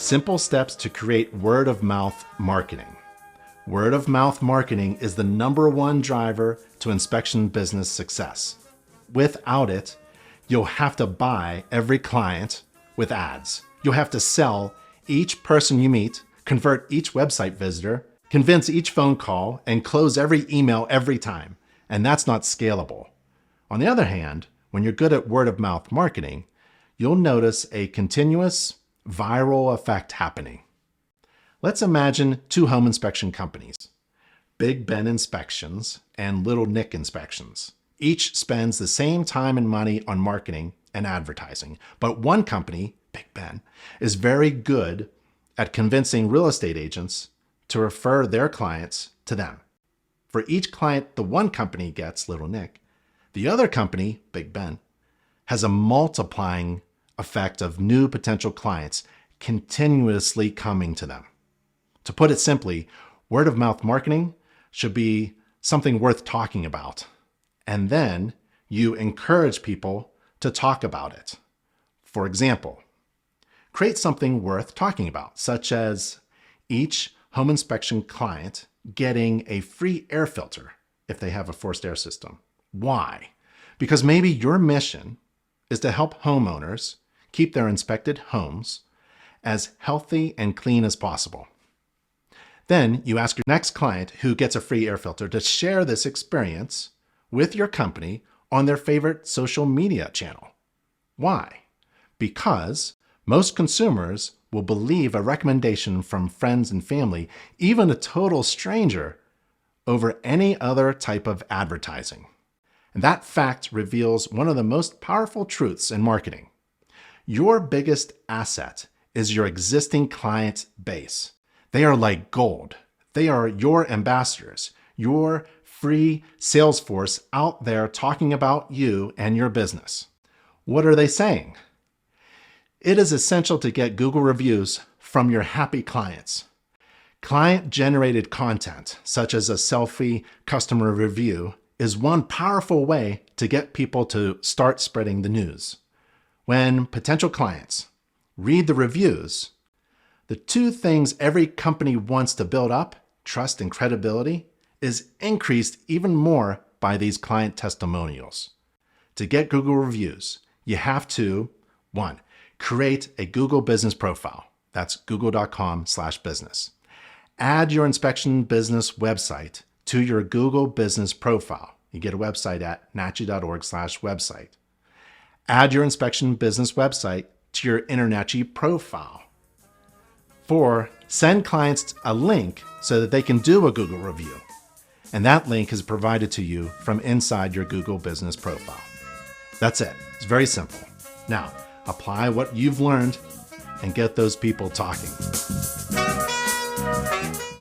Simple steps to create word-of-mouth marketing. Word-of-mouth marketing is the #1 driver to inspection business success. Without it, you'll have to buy every client with ads. You'll have to sell each person you meet, convert each website visitor, convince each phone call, and close every email every time. And that's not scalable. On the other hand, when you're good at word-of-mouth marketing, you'll notice a continuous viral effect happening. Let's imagine 2 home inspection companies, Big Ben Inspections and Little Nick Inspections. Each spends the same time and money on marketing and advertising, but one company, Big Ben, is very good at convincing real estate agents to refer their clients to them. For each client the one company gets, Little Nick, the other company, Big Ben, has a multiplying effect of new potential clients continuously coming to them. To put it simply, word-of-mouth marketing should be something worth talking about. And then you encourage people to talk about it. For example, create something worth talking about, such as each home inspection client getting a free air filter if they have a forced air system. Why? Because maybe your mission is to help homeowners keep their inspected homes as healthy and clean as possible. Then you ask your next client who gets a free air filter to share this experience with your company on their favorite social media channel. Why? Because most consumers will believe a recommendation from friends and family, even a total stranger, over any other type of advertising. And that fact reveals one of the most powerful truths in marketing. Your biggest asset is your existing client base. They are like gold. They are your ambassadors, your free sales force out there talking about you and your business. What are they saying? It is essential to get Google reviews from your happy clients. Client-generated content, such as a selfie customer review, is one powerful way to get people to start spreading the news. When potential clients read the reviews, the 2 things every company wants to build up, trust and credibility, is increased even more by these client testimonials. To get Google reviews, you have to, 1, create a Google business profile. That's google.com/business. Add your inspection business website to your Google business profile. You get a website at nachi.org/website. Add your inspection business website to your InterNACHI profile. 4, send clients a link so that they can do a Google review. And that link is provided to you from inside your Google business profile. That's it. It's very simple. Now, apply what you've learned and get those people talking.